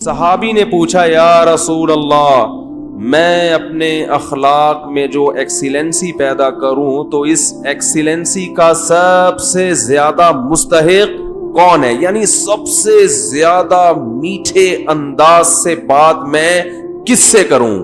صحابی نے پوچھا یا رسول اللہ میں اپنے اخلاق میں جو ایکسیلنسی پیدا کروں تو اس ایکسیلنسی کا سب سے زیادہ مستحق کون ہے؟ یعنی سب سے زیادہ میٹھے انداز سے بات میں کس سے کروں؟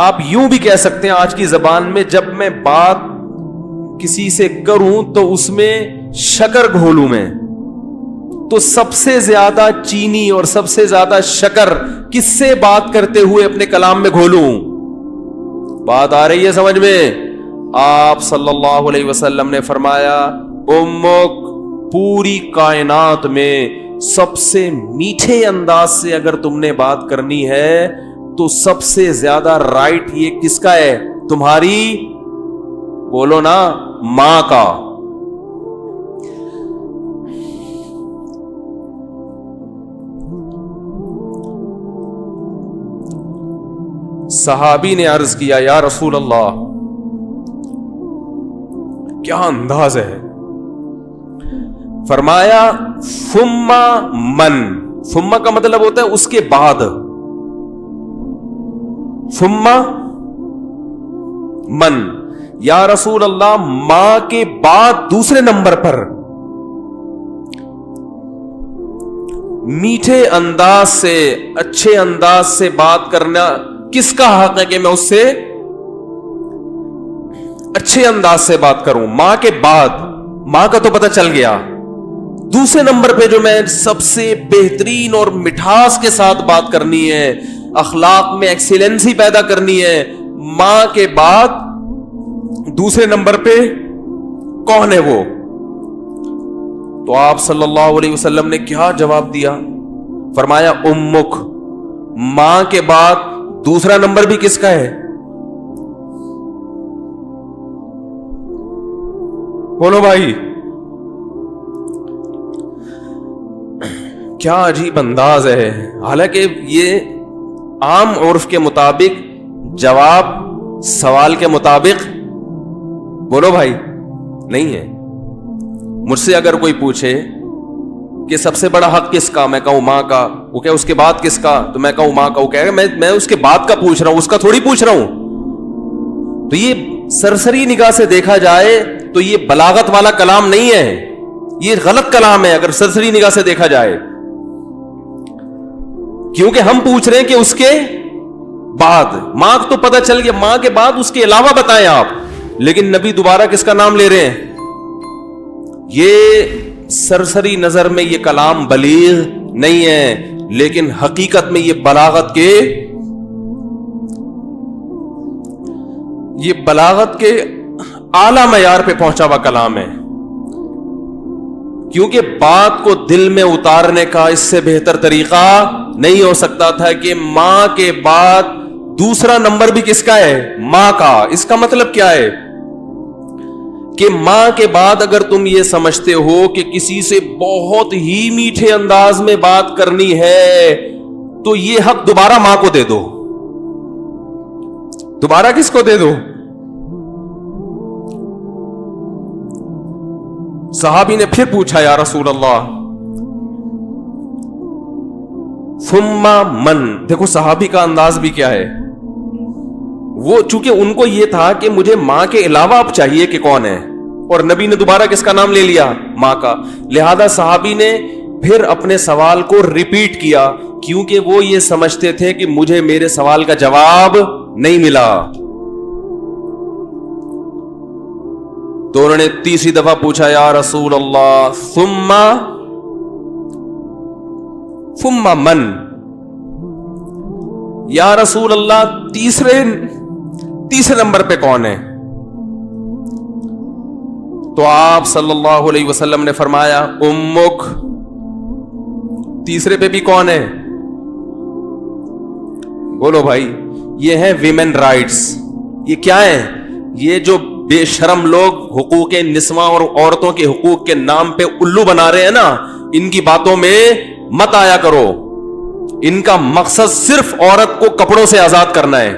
آپ یوں بھی کہہ سکتے ہیں آج کی زبان میں، جب میں بات کسی سے کروں تو اس میں شکر گھولوں میں، تو سب سے زیادہ چینی اور سب سے زیادہ شکر کس سے بات کرتے ہوئے اپنے کلام میں گھولوں؟ بات آ رہی ہے سمجھ میں؟ آپ صلی اللہ علیہ وسلم نے فرمایا امک، پوری کائنات میں سب سے میٹھے انداز سے اگر تم نے بات کرنی ہے تو سب سے زیادہ رائٹ یہ کس کا ہے؟ تمہاری، بولو نا، ماں کا۔ صحابی نے عرض کیا یا رسول اللہ کیا انداز ہے؟ فرمایا ثم من، ثم کا مطلب ہوتا ہے اس کے بعد، ثم من، یا رسول اللہ ماں کے بعد دوسرے نمبر پر میٹھے انداز سے، اچھے انداز سے بات کرنا کس کا حق ہے کہ میں اس سے اچھے انداز سے بات کروں؟ ماں کے بعد، ماں کا تو پتہ چل گیا، دوسرے نمبر پہ جو میں سب سے بہترین اور مٹھاس کے ساتھ بات کرنی ہے، اخلاق میں ایکسیلنسی پیدا کرنی ہے، ماں کے بعد دوسرے نمبر پہ کون ہے وہ؟ تو آپ صلی اللہ علیہ وسلم نے کیا جواب دیا؟ فرمایا امک، ماں کے بعد دوسرا نمبر بھی کس کا ہے؟ بولو بھائی، کیا عجیب انداز ہے۔ حالانکہ یہ عام عرف کے مطابق جواب سوال کے مطابق، بولو بھائی، نہیں ہے۔ مجھ سے اگر کوئی پوچھے کہ سب سے بڑا حق کس کا، میں کہوں ماں کا، وہ کہ اس کے بعد کس کا، تو میں کہوں ماں کا، وہ کہے گا میں اس کے بعد کا پوچھ رہا ہوں، اس کا تھوڑی پوچھ رہا ہوں۔ تو یہ سرسری نگاہ سے دیکھا جائے تو یہ بلاغت والا کلام نہیں ہے، یہ غلط کلام ہے اگر سرسری نگاہ سے دیکھا جائے، کیونکہ ہم پوچھ رہے ہیں کہ اس کے بعد، ماں تو پتہ چل گیا، ماں کے بعد اس کے علاوہ بتائیں آپ، لیکن نبی دوبارہ کس کا نام لے رہے ہیں؟ یہ سرسری نظر میں یہ کلام بلیغ نہیں ہے، لیکن حقیقت میں یہ بلاغت کے اعلی معیار پہ پہنچا ہوا کلام ہے، کیونکہ بات کو دل میں اتارنے کا اس سے بہتر طریقہ نہیں ہو سکتا تھا کہ ماں کے بعد دوسرا نمبر بھی کس کا ہے؟ ماں کا۔ اس کا مطلب کیا ہے کہ ماں کے بعد اگر تم یہ سمجھتے ہو کہ کسی سے بہت ہی میٹھے انداز میں بات کرنی ہے تو یہ حق دوبارہ ماں کو دے دو۔ دوبارہ کس کو دے دو؟ صحابی نے پھر پوچھا یا رسول اللہ ثم من، دیکھو صحابی کا انداز بھی کیا ہے، وہ چونکہ ان کو یہ تھا کہ مجھے ماں کے علاوہ اب چاہیے کہ کون ہے، اور نبی نے دوبارہ کس کا نام لے لیا؟ ماں کا۔ لہذا صحابی نے پھر اپنے سوال کو ریپیٹ کیا، کیونکہ وہ یہ سمجھتے تھے کہ مجھے میرے سوال کا جواب نہیں ملا۔ تو انہوں نے تیسری دفعہ پوچھا یا رسول اللہ ثم من، یا رسول اللہ تیسرے نمبر پہ کون ہے؟ تو آپ صلی اللہ علیہ وسلم نے فرمایا امک، تیسرے پہ بھی کون ہے؟ بولو بھائی، یہ ہے ویمن رائٹس۔ یہ کیا ہے؟ یہ جو بے شرم لوگ حقوق نسواں اور عورتوں کے حقوق کے نام پہ الو بنا رہے ہیں نا، ان کی باتوں میں مت آیا کرو۔ ان کا مقصد صرف عورت کو کپڑوں سے آزاد کرنا ہے۔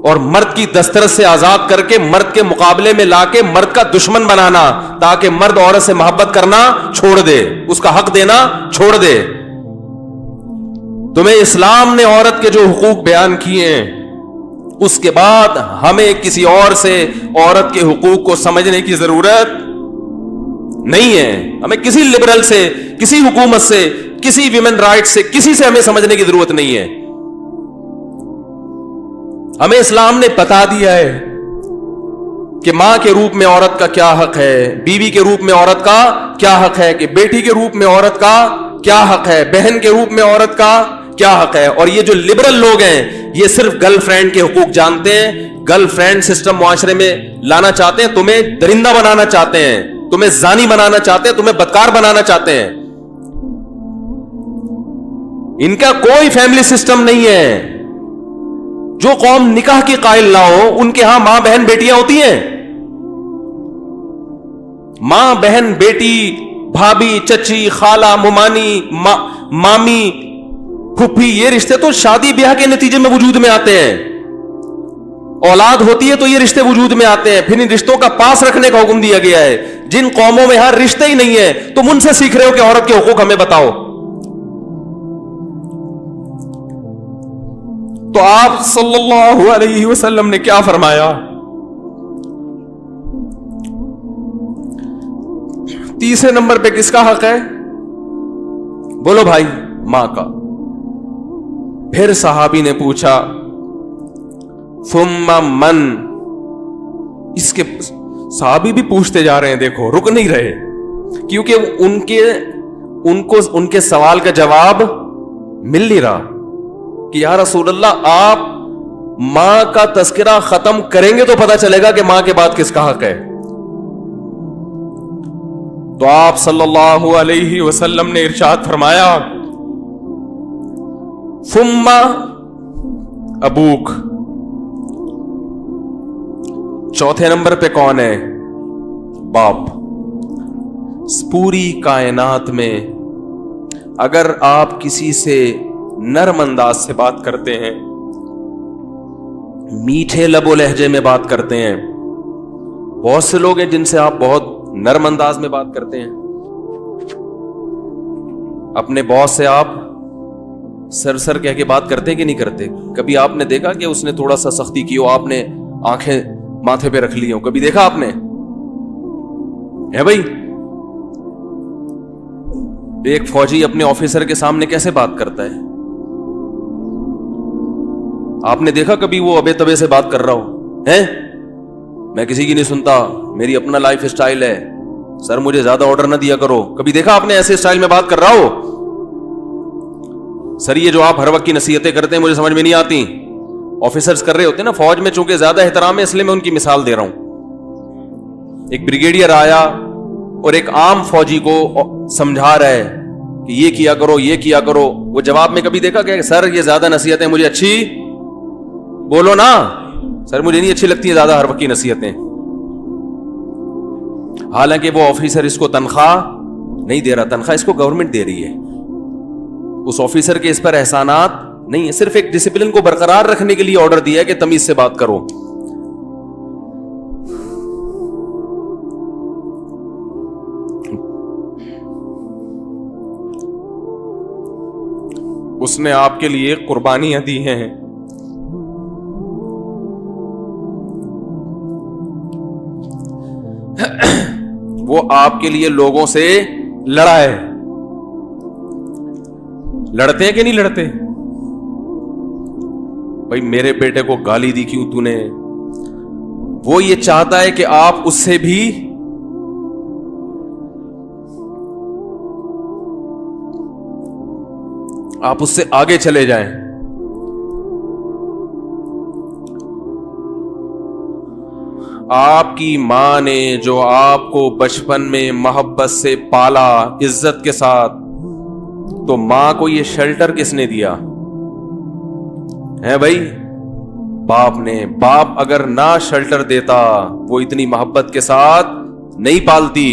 اور مرد کی دسترس سے آزاد کر کے مرد کے مقابلے میں لا کے مرد کا دشمن بنانا تاکہ مرد عورت سے محبت کرنا چھوڑ دے, اس کا حق دینا چھوڑ دے. تمہیں اسلام نے عورت کے جو حقوق بیان کیے ہیں اس کے بعد ہمیں کسی اور سے عورت کے حقوق کو سمجھنے کی ضرورت نہیں ہے. ہمیں کسی لبرل سے, کسی حکومت سے, کسی ویمن رائٹ سے, کسی سے ہمیں سمجھنے کی ضرورت نہیں ہے. ہمیں اسلام نے بتا دیا ہے کہ ماں کے روپ میں عورت کا کیا حق ہے, بیوی کے روپ میں عورت کا کیا حق ہے, کہ بیٹی کے روپ میں عورت کا کیا حق ہے, بہن کے روپ میں عورت کا کیا حق ہے. اور یہ جو لبرل لوگ ہیں یہ صرف گرل فرینڈ کے حقوق جانتے ہیں, گرل فرینڈ سسٹم معاشرے میں لانا چاہتے ہیں, تمہیں درندہ بنانا چاہتے ہیں, تمہیں زانی بنانا چاہتے ہیں, تمہیں بدکار بنانا چاہتے ہیں. ان کا کوئی فیملی سسٹم نہیں ہے. جو قوم نکاح کی قائل نہ ہو ان کے ہاں ماں بہن بیٹیاں ہوتی ہیں. ماں بہن بیٹی, بھابھی, چچی, خالہ, ممانی, مامی, پھپھی, یہ رشتے تو شادی بیاہ کے نتیجے میں وجود میں آتے ہیں. اولاد ہوتی ہے تو یہ رشتے وجود میں آتے ہیں. پھر ان رشتوں کا پاس رکھنے کا حکم دیا گیا ہے. جن قوموں میں ہر رشتے ہی نہیں ہے تم ان سے سیکھ رہے ہو کہ عورت کے حقوق ہمیں بتاؤ. تو آپ صلی اللہ علیہ وسلم نے کیا فرمایا؟ تیسرے نمبر پہ کس کا حق ہے؟ بولو بھائی. ماں کا. پھر صحابی نے پوچھا ثم من. اس کے صحابی بھی پوچھتے جا رہے ہیں, دیکھو رک نہیں رہے, کیونکہ ان کے سوال کا جواب مل نہیں رہا کہ یا رسول اللہ آپ ماں کا تذکرہ ختم کریں گے تو پتہ چلے گا کہ ماں کے بعد کس کا حق ہے. تو آپ صلی اللہ علیہ وسلم نے ارشاد فرمایا ثم ابوک. چوتھے نمبر پہ کون ہے؟ باپ. پوری کائنات میں اگر آپ کسی سے نرم انداز سے بات کرتے ہیں, میٹھے لب و لہجے میں بات کرتے ہیں, بہت سے لوگ ہیں جن سے آپ بہت نرم انداز میں بات کرتے ہیں. اپنے باس سے آپ سر کہہ کے بات کرتے کہ نہیں کرتے؟ کبھی آپ نے دیکھا کہ اس نے تھوڑا سا سختی کی ہو, آپ نے آنکھیں ماتھے پہ رکھ لی ہو؟ کبھی دیکھا آپ نے؟ ہے بھائی. ایک فوجی اپنے آفیسر کے سامنے کیسے بات کرتا ہے؟ آپ نے دیکھا کبھی وہ ابے تبے سے بات کر رہا ہو؟ ہیں میں کسی کی نہیں سنتا, میری اپنا لائف اسٹائل ہے, سر مجھے زیادہ آرڈر نہ دیا کرو. کبھی دیکھا آپ نے ایسے اسٹائل میں بات کر رہا ہو؟ سر یہ جو آپ ہر وقت کی نصیحتیں کرتے ہیں مجھے سمجھ میں نہیں آتی. آفیسرز کر رہے ہوتے ہیں نا, فوج میں چونکہ زیادہ احترام ہے اس لیے میں ان کی مثال دے رہا ہوں. ایک بریگیڈیئر آیا اور ایک عام فوجی کو سمجھا رہا ہے کہ یہ کیا کرو, یہ کیا کرو. وہ جواب میں کبھی دیکھا کہ سر یہ زیادہ نصیحتیں مجھے اچھی, بولو نا سر مجھے نہیں اچھی لگتی زیادہ ہر وقت کی نصیحتیں. حالانکہ وہ آفیسر اس کو تنخواہ نہیں دے رہا, تنخواہ اس کو گورنمنٹ دے رہی ہے. اس آفیسر کے اس پر احسانات نہیں ہے, صرف ایک ڈسپلن کو برقرار رکھنے کے لیے آرڈر دیا ہے کہ تمیز سے بات کرو. اس نے آپ کے لیے قربانیاں دی ہیں, وہ آپ کے لیے لوگوں سے لڑا ہے. لڑتے ہیں کہ نہیں لڑتے؟ بھائی میرے بیٹے کو گالی دی کیوں تو نے؟ وہ یہ چاہتا ہے کہ آپ اس سے بھی آپ اس سے آگے چلے جائیں. آپ کی ماں نے جو آپ کو بچپن میں محبت سے پالا عزت کے ساتھ, تو ماں کو یہ شیلٹر کس نے دیا ہے بھائی؟ باپ نے. باپ اگر نہ شیلٹر دیتا وہ اتنی محبت کے ساتھ نہیں پالتی.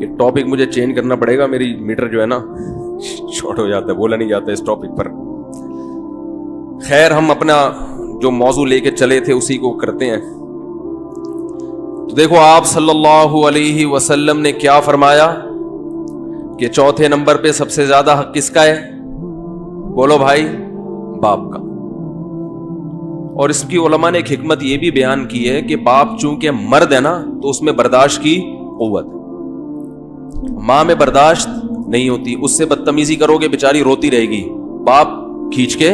یہ ٹاپک مجھے چینج کرنا پڑے گا, میری میٹر جو ہے نا شارٹ ہو جاتا ہے, بولا نہیں جاتا اس ٹاپک پر. خیر, ہم اپنا جو موضوع لے کے چلے تھے اسی کو کرتے ہیں. تو دیکھو آپ صلی اللہ علیہ وسلم نے کیا فرمایا کہ چوتھے نمبر پہ سب سے زیادہ حق کس کا ہے؟ بولو بھائی, باپ کا. اور اس کی علماء نے ایک حکمت یہ بھی بیان کی ہے کہ باپ چونکہ مرد ہے نا تو اس میں برداشت کی قوت ہے, ماں میں برداشت نہیں ہوتی, اس سے بدتمیزی کرو گے بیچاری روتی رہے گی, باپ کھینچ کے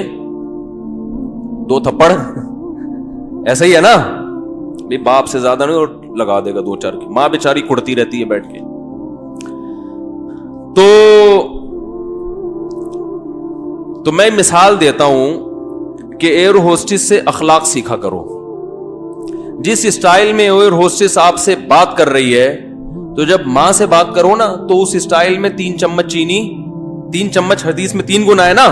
2 تھپڑ ایسا ہی ہے نا, باپ سے زیادہ نہیں اور لگا دے گا 2-4 کی, ماں بیچاری کڑتی رہتی ہے بیٹھ کے. تو میں مثال دیتا ہوں کہ ایئر ہوسٹس سے اخلاق سیکھا کرو. جس اسٹائل میں ایئر ہوسٹس آپ سے بات کر رہی ہے تو جب ماں سے بات کرو نا تو اس اسٹائل میں 3 چمچ چینی, 3 چمچ حدیث میں 3 گنا ہے نا,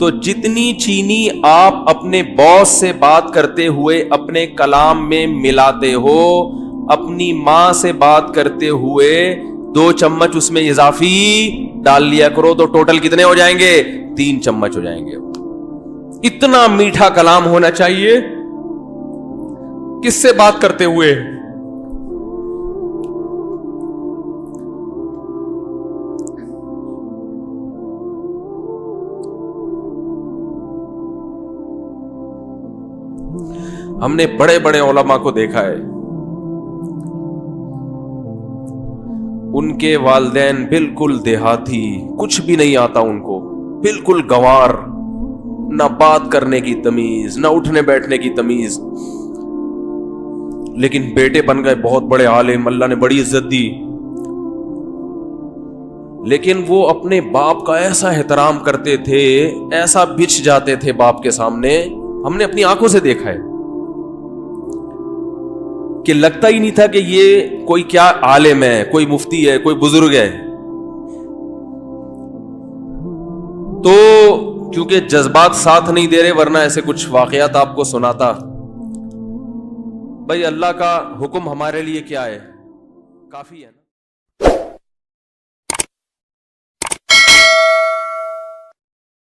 تو جتنی چینی آپ اپنے باس سے بات کرتے ہوئے اپنے کلام میں ملاتے ہو, اپنی ماں سے بات کرتے ہوئے 2 چمچ اس میں اضافی ڈال لیا کرو, تو ٹوٹل کتنے ہو جائیں گے؟ 3 چمچ ہو جائیں گے. اتنا میٹھا کلام ہونا چاہیے کس سے بات کرتے ہوئے؟ ہم نے بڑے بڑے علماء کو دیکھا ہے, ان کے والدین بالکل دیہاتی, کچھ بھی نہیں آتا ان کو, بالکل گوار, نہ بات کرنے کی تمیز, نہ اٹھنے بیٹھنے کی تمیز, لیکن بیٹے بن گئے بہت بڑے عالم, اللہ نے بڑی عزت دی. لیکن وہ اپنے باپ کا ایسا احترام کرتے تھے, ایسا بچھ جاتے تھے باپ کے سامنے, ہم نے اپنی آنکھوں سے دیکھا ہے کہ لگتا ہی نہیں تھا کہ یہ کوئی کیا عالم ہے, کوئی مفتی ہے, کوئی بزرگ ہے. تو کیونکہ جذبات ساتھ نہیں دے رہے, ورنہ ایسے کچھ واقعات آپ کو سناتا. بھائی اللہ کا حکم ہمارے لیے کیا ہے؟ کافی ہے.